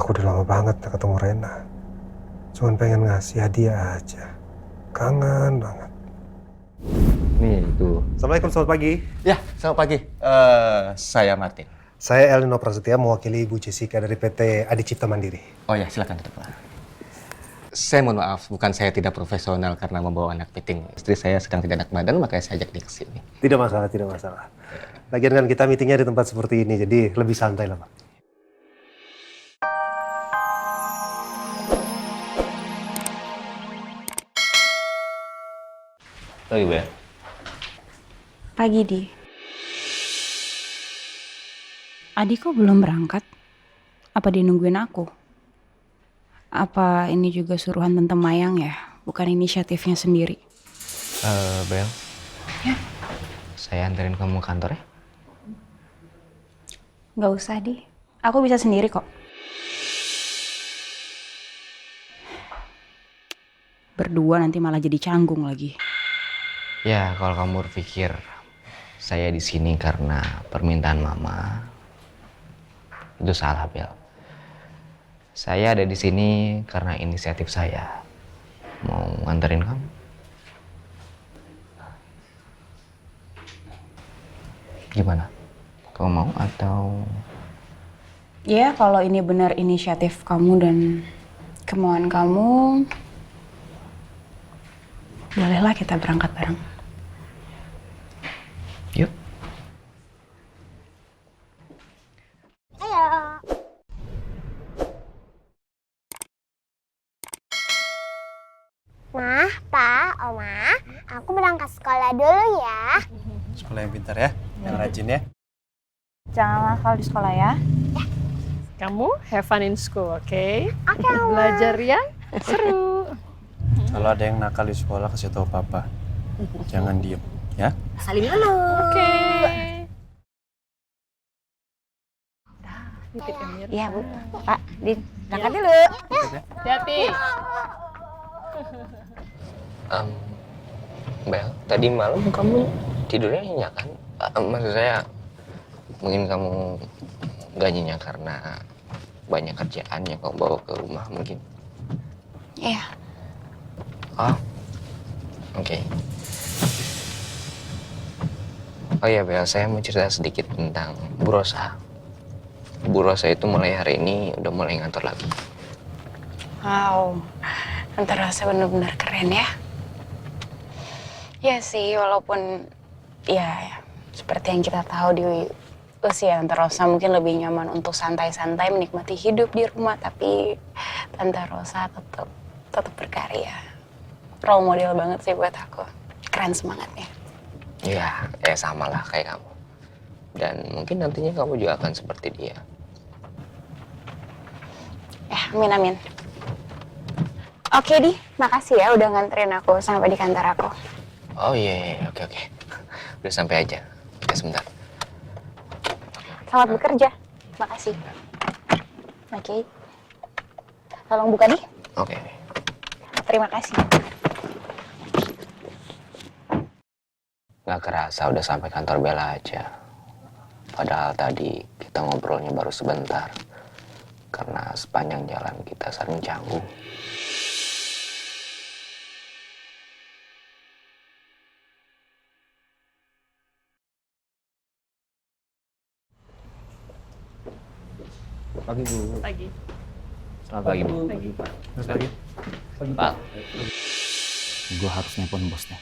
Aku udah lama banget gak ketemu Rena. Cuman pengen ngasih hadiah aja. Kangen banget. Nih itu. Assalamualaikum, selamat pagi. Ya, selamat pagi. Saya Martin. Saya Elino Prasetya, mewakili Ibu Jessica dari PT Adi Cipta Mandiri. Oh ya, silakan duduk, Pak. Saya mohon maaf, bukan saya tidak profesional karena membawa anak meeting. Istri saya sedang tidak enak badan, makanya saya ajak dia ke sini. Tidak masalah, tidak masalah. Lagian kan kita meetingnya di tempat seperti ini, jadi lebih santai lah, Pak. Pagi, Bu ya? Pagi, Di. Adi kok belum berangkat? Apa dia nungguin aku? Apa ini juga suruhan Tante Mayang ya? Bukan inisiatifnya sendiri? Bel. Ya? Saya anterin kamu ke kantor ya? Nggak usah, Di. Aku bisa sendiri kok. Berdua nanti malah jadi canggung lagi. Ya, kalau kamu berpikir saya di sini karena permintaan Mama, itu salah, Bel. Saya ada di sini karena inisiatif saya. Mau nganterin kamu? Gimana? Kamu mau atau... Ya, kalau ini benar inisiatif kamu dan kemauan kamu, bolehlah kita berangkat bareng. Yuk. Ma, Pa, Oma, aku berangkat sekolah dulu ya. Sekolah yang pintar ya, yang rajin ya. Jangan nakal di sekolah ya. Kamu have fun in school, oke? Oke, Oma. Belajar yang seru. Kalau ada yang nakal di sekolah, kasih tahu Papa. Jangan diem, ya. Salim dulu. Oke. Titip Emir. Iya, Bu. Pak, Din, berangkat dulu. Hati-hati. Bel, tadi malam kamu tidurnya nyenyak kan? Maksud saya, mungkin kamu gak nyenyak karena banyak kerjaan yang kamu bawa ke rumah mungkin. Iya. Oh, oke. Oh iya Bel, saya mau cerita sedikit tentang Bu Rosa. Bu Rosa itu mulai hari ini udah mulai ngantor lagi. Wow, Tante Rosa benar-benar keren ya. Ya sih, walaupun ya seperti yang kita tahu di usia Tante Rosa mungkin lebih nyaman untuk santai-santai menikmati hidup di rumah, tapi Tante Rosa tetap berkarya. Role model banget sih buat aku. Keren semangatnya. Iya, ya sama lah kayak kamu. Dan mungkin nantinya kamu juga akan seperti dia. Ya, amin amin. Oke, Di, makasih ya udah nganterin aku sampai di kantor aku. Oh iya, oke. Udah sampai aja. Oke, sebentar. Selamat bekerja. Makasih. Oke. Tolong buka, Di. Oke. Terima kasih. Gak kerasa udah sampai kantor Bella aja. Padahal tadi kita ngobrolnya baru sebentar. Karena sepanjang jalan kita saling canggung. Pagi Bu. Pagi. Selamat pagi, Bu. Pagi. Pagi. Pak. Gue harus nelpon bosnya.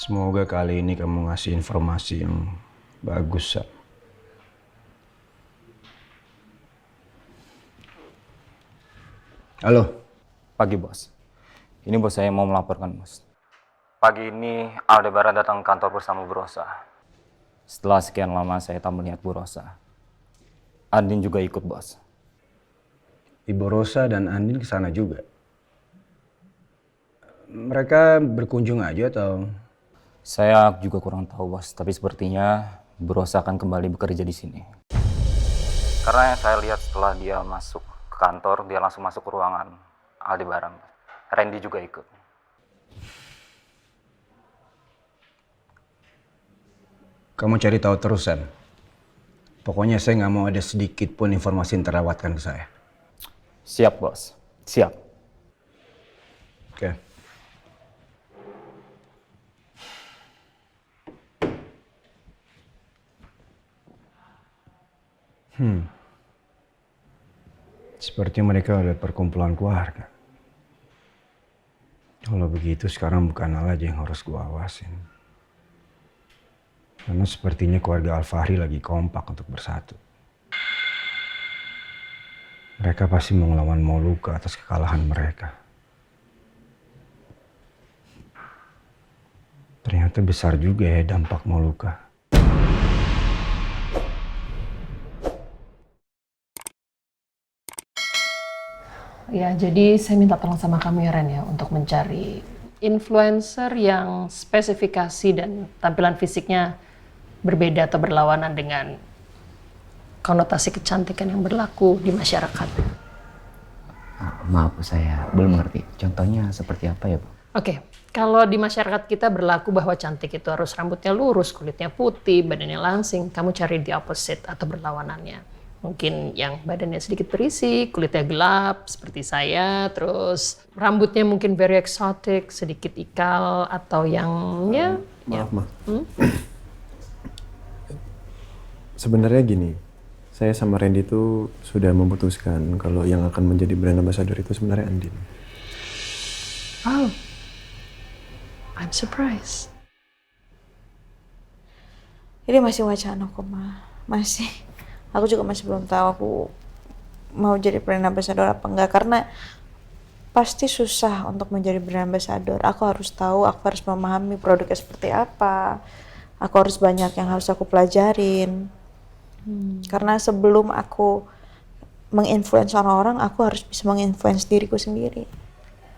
Semoga kali ini kamu ngasih informasi yang bagus, Sa. Halo. Pagi bos. Ini bos saya mau melaporkan bos. Pagi ini Aldebaran datang ke kantor bersama Bu Rosa. Setelah sekian lama saya tak melihat Bu Rosa. Andin juga ikut bos. Ibu Rosa dan Andin kesana juga. Mereka berkunjung aja atau? Saya juga kurang tahu bos, tapi sepertinya Bu Rosa akan kembali bekerja di sini. Karena yang saya lihat setelah dia masuk ke kantor, dia langsung masuk ke ruangan Aldebaran. Randy juga ikut. Kamu cari tahu terus, Sam. Pokoknya saya nggak mau ada sedikit pun informasi yang terlewatkan ke saya. Siap, bos. Siap. Oke. Seperti mereka ada perkumpulan keluarga. Kalau begitu sekarang bukan Al aja yang harus gua awasin. Karena sepertinya keluarga Al-Fahri lagi kompak untuk bersatu. Mereka pasti mau ngelawan Moluka atas kekalahan mereka. Ternyata besar juga ya dampak Moluka. Ya, jadi saya minta tolong sama kamu ya Ren ya untuk mencari influencer yang spesifikasi dan tampilan fisiknya berbeda atau berlawanan dengan konotasi kecantikan yang berlaku di masyarakat. Maaf, saya belum ngerti. Contohnya seperti apa ya, Bu? Oke, kalau di masyarakat kita berlaku bahwa cantik itu harus rambutnya lurus, kulitnya putih, badannya langsing, kamu cari the opposite atau berlawanannya. Mungkin yang badannya sedikit berisi, kulitnya gelap seperti saya, terus rambutnya mungkin very exotic, sedikit ikal, atau yang Maaf, Ma. Sebenarnya gini, saya sama Randy itu sudah memutuskan kalau yang akan menjadi brand ambassador itu sebenarnya Andin. Oh, I'm surprised. Ini masih wacana kok, Ma. Masih. Aku juga masih belum tahu aku mau jadi brand ambassador apa enggak, karena pasti susah untuk menjadi brand ambassador. Aku harus tahu, aku harus memahami produknya seperti apa. Aku harus banyak yang harus aku pelajarin. Karena sebelum aku menginfluence orang-orang, aku harus bisa menginfluence diriku sendiri.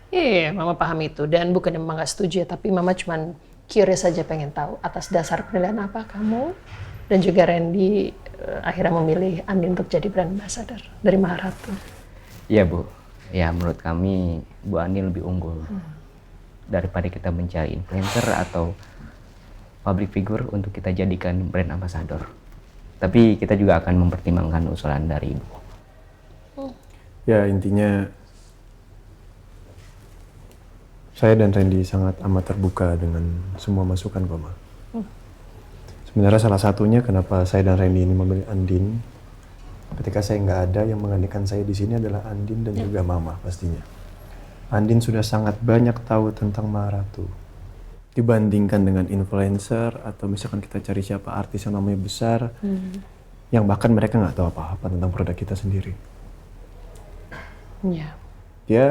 Iya, Mama paham itu. Dan bukan Mama nggak setuju ya, tapi Mama cuman curious saja pengen tahu atas dasar penilaian apa kamu dan juga Randy akhirnya memilih Andin untuk jadi brand ambassador dari Maharatu. Iya, Bu. Ya, menurut kami Bu Andin lebih unggul daripada kita mencari influencer atau public figure untuk kita jadikan brand ambassador. Tapi kita juga akan mempertimbangkan usulan dari Ibu. Ya, intinya saya dan Randy sangat amat terbuka dengan semua masukan kok, Ma. Sebenarnya salah satunya kenapa saya dan Randy ini memilih Andin, ketika saya nggak ada, yang menggantikan saya di sini adalah Andin dan juga Mama pastinya. Andin sudah sangat banyak tahu tentang Maharatu dibandingkan dengan influencer atau misalkan kita cari siapa artis yang namanya besar, yang bahkan mereka nggak tahu apa-apa tentang produk kita sendiri. Iya. Ya,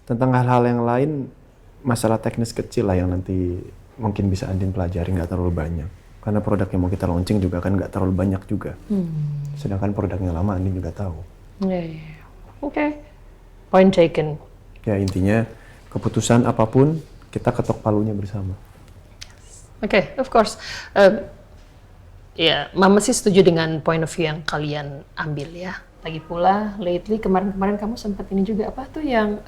tentang hal-hal yang lain, masalah teknis kecil lah yang nanti mungkin bisa Andin pelajari, nggak terlalu banyak. Karena produk yang mau kita launching juga kan nggak terlalu banyak juga. Sedangkan produk yang lama Andin juga tahu. Iya. Oke. Point taken. Ya, intinya keputusan apapun kita ketok palunya bersama. Oke, of course. Ya, Mama sih setuju dengan point of view yang kalian ambil ya. Lagi pula, lately kemarin-kemarin kamu sempat ini juga apa tuh yang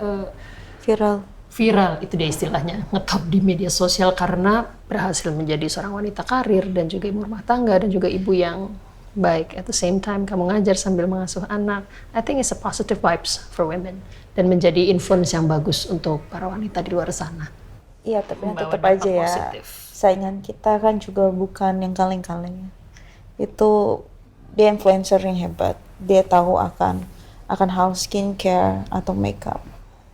viral itu dia istilahnya, ngetop di media sosial karena berhasil menjadi seorang wanita karir dan juga ibu rumah tangga dan juga ibu yang baik. At the same time kamu ngajar sambil mengasuh anak. I think it's a positive vibes for women dan menjadi influence yang bagus untuk para wanita di luar sana. Iya, tapi Membawa tetap dampak aja ya. positif. Saingan kita kan juga bukan yang kaleng-kaleng. Itu dia influencer yang hebat. Dia tahu akan hal skincare atau makeup.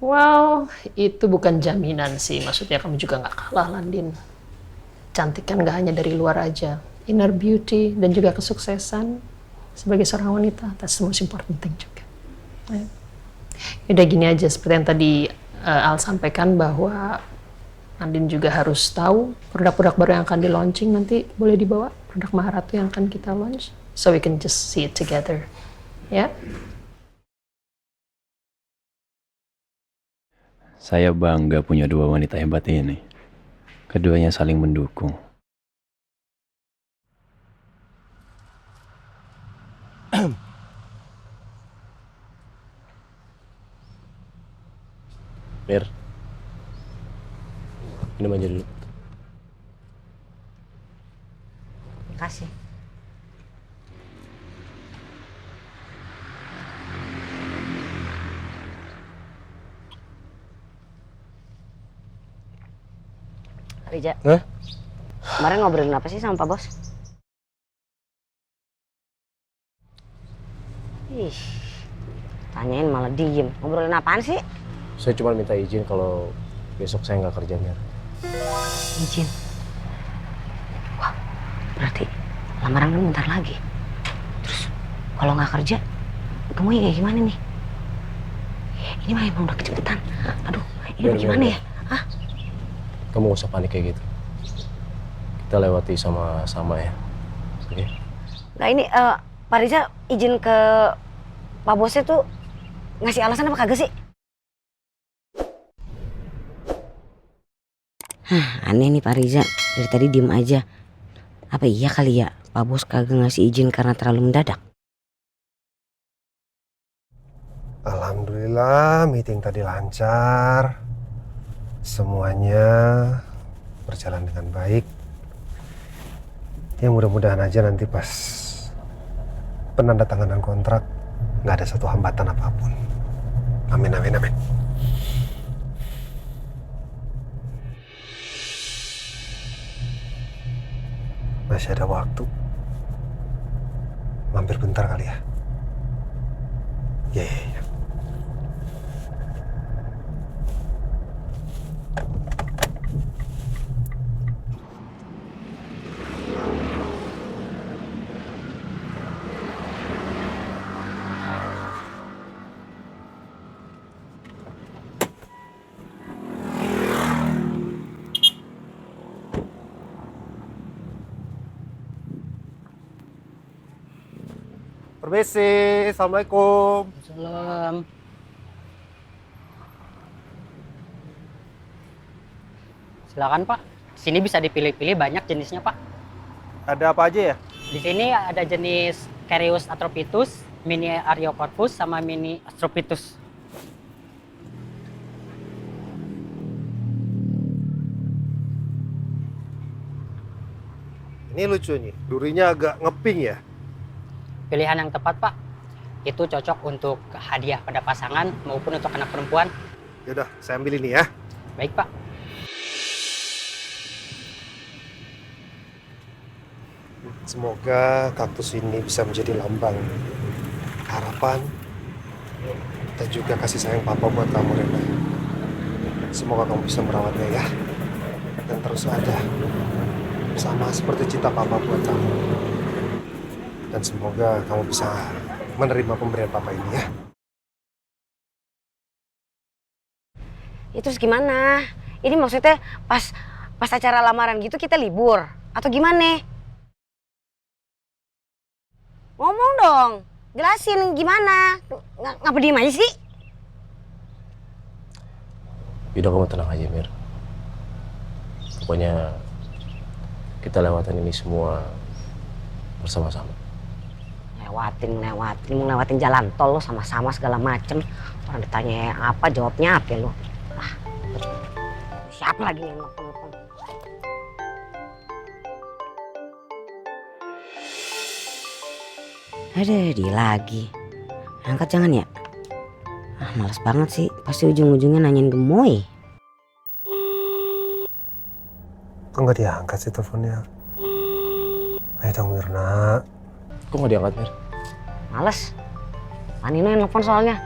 Well, itu bukan jaminan sih. Maksudnya kamu juga nggak kalah, Landin. Cantik kan nggak hanya dari luar aja. Inner beauty dan juga kesuksesan sebagai seorang wanita. That's the most important thing juga. Ya. Udah gini aja, seperti yang tadi Al sampaikan bahwa Andin juga harus tahu produk-produk baru yang akan di launching nanti boleh dibawa. Produk Maharatu yang akan kita launch. So we can just see it together. Ya? Saya bangga punya dua wanita hebat ini. Keduanya saling mendukung. Mir, ini manja dulu. Kasih. Rija. Hah? Kemarin ngobrolin apa sih sama Pak Bos? Ih, tanyain malah diem. Ngobrolin apaan sih? Saya cuma minta izin kalau besok saya nggak kerja, Mir. Izin. Wah, berarti lamaran kan bentar lagi. Terus kalau nggak kerja, kamu kayak gimana nih? Ini mah emang udah kecepetan. Aduh, ini Mir, gimana Mir. ya? Hah? Kamu gak usah panik kayak gitu. Kita lewati sama-sama ya. Oke? Nah ini Pak Riza izin ke Pak Bosnya tuh ngasih alasan apa kagak sih? Hah, aneh nih Pak Riza. Dari tadi diem aja. Apa iya kali ya Pak Bos kagak ngasih izin karena terlalu mendadak? Alhamdulillah meeting tadi lancar. Semuanya berjalan dengan baik. Ya mudah-mudahan aja nanti pas penandatanganan kontrak nggak ada satu hambatan apapun. Amin, amin, amin. Masih ada waktu. Mampir bentar kali ya. Ya. Permisi, assalamualaikum. Salam. Silakan Pak. Sini bisa dipilih-pilih banyak jenisnya Pak. Ada apa aja ya? Di sini ada jenis Carius atrophitus, mini Ariocorpus, sama mini Astropithus. Ini lucu nih, durinya agak ngeping ya. Pilihan yang tepat Pak. Itu cocok untuk hadiah pada pasangan maupun untuk anak perempuan. Yaudah, saya ambil ini ya. Baik Pak. Semoga kaktus ini bisa menjadi lambang harapan dan juga kasih sayang Papa buat kamu, Rena. Semoga kamu bisa merawatnya ya, dan terus ada sama seperti cinta Papa buat kamu. Dan semoga kamu bisa menerima pemberian Papa ini ya. Ya terus gimana? Ini maksudnya pas acara lamaran gitu kita libur atau gimana? Ngomong dong, jelasin gimana? Ngapa diem aja sih? Yaudah kamu tenang aja Mir. Pokoknya kita lewatin ini semua bersama-sama. Ngelewatin jalan tol lo sama-sama segala macem. Orang ditanya apa jawabnya apa lo? Ah, siapa lagi yang nelfon? Ada dia lagi. Angkat jangan ya? Ah, males banget sih. Pasti ujung-ujungnya nanyain gemoy. Kok nggak diangkat sih teleponnya? Ayo dong Mirna. Kok nggak diangkat Mir? Males. Panino yang nelfon soalnya.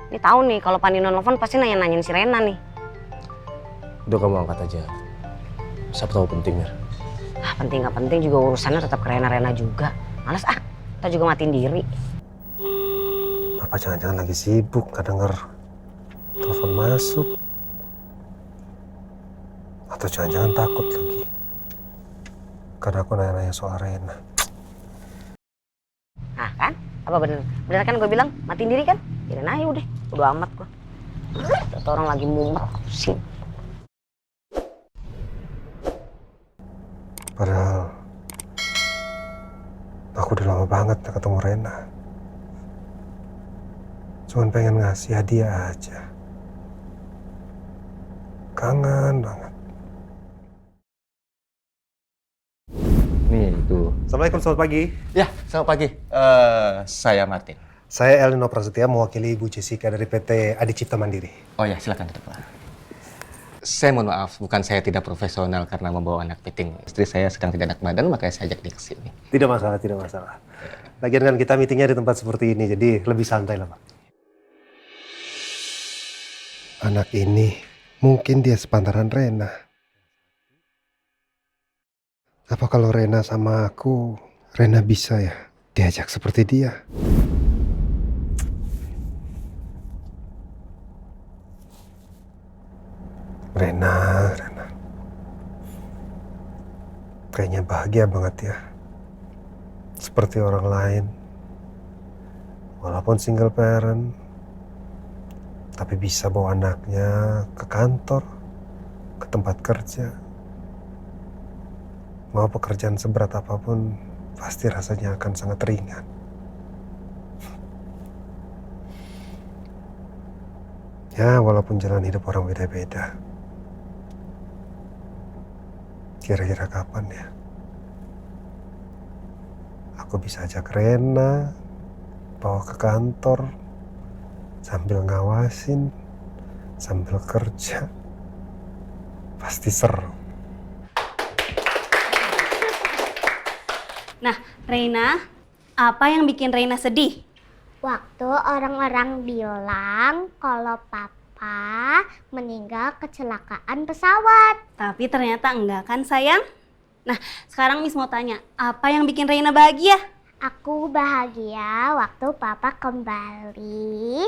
Ini tahu nih kalau Panino nelfon pasti nanyain si Rena nih. Udah kamu angkat aja. Siapa tahu penting Mir. Ah, penting nggak penting juga urusannya tetap ke Rena juga. Males ah. Kita juga matiin diri. Apa jangan-jangan lagi sibuk, nggak denger telepon masuk? Atau jangan-jangan takut lagi karena aku nanya-nanya soal Rena. Nah kan? Apa bener? Bener kan gue bilang matiin diri kan? Biarin aja udah. Udah amat gue. Lihat orang lagi mumet, pusing. Padahal aku udah lama banget gak ketemu Rena. Cuman pengen ngasih hadiah aja. kangen banget. Nih itu. Assalamualaikum, selamat pagi. Ya, selamat pagi. Saya Martin. Saya Elnino Prasetya, mewakili Ibu Jessica dari PT Adi Cipta Mandiri. Oh ya, silakan duduk, Pak. Saya mohon maaf, bukan saya tidak profesional karena membawa anak meeting. Istri saya sedang tidak enak badan, makanya saya ajak dia ke sini. Tidak masalah, tidak masalah. Lagian kan kita meetingnya di tempat seperti ini, jadi lebih santai lah, Pak. Anak ini, mungkin dia sepantaran Rena. Apa kalau Rena sama aku, Rena bisa ya diajak seperti dia? Rena. Kayaknya bahagia banget ya. Seperti orang lain. Walaupun single parent, tapi bisa bawa anaknya ke kantor, ke tempat kerja. Mau pekerjaan seberat apapun, pasti rasanya akan sangat ringan. Ya, walaupun jalan hidup orang beda-beda. Kira-kira kapan ya aku bisa ajak Rena bawa ke kantor sambil ngawasin, sambil kerja. Pasti seru. Nah, Reina, apa yang bikin Reina sedih? Waktu orang-orang bilang kalau papa meninggal kecelakaan pesawat. Tapi ternyata enggak kan sayang? Nah, sekarang Miss mau tanya, apa yang bikin Reina bahagia? Aku bahagia waktu papa kembali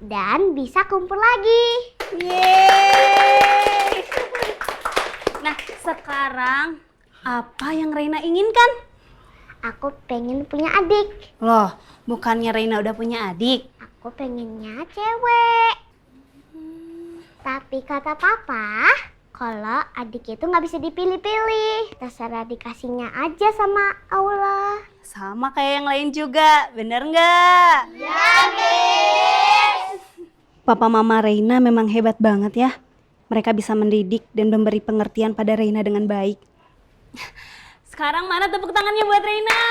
dan bisa kumpul lagi. Yeay! Nah, sekarang apa yang Reina inginkan? Aku pengen punya adik. Loh, bukannya Reina udah punya adik? Aku pengennya cewek. Tapi kata papa, kalau adik itu nggak bisa dipilih-pilih. Terserah dikasihnya aja sama Allah. Sama kayak yang lain juga, bener nggak? Ya, Miss. Papa Mama Reina memang hebat banget ya. Mereka bisa mendidik dan memberi pengertian pada Reina dengan baik. Sekarang mana tepuk tangannya buat Reina?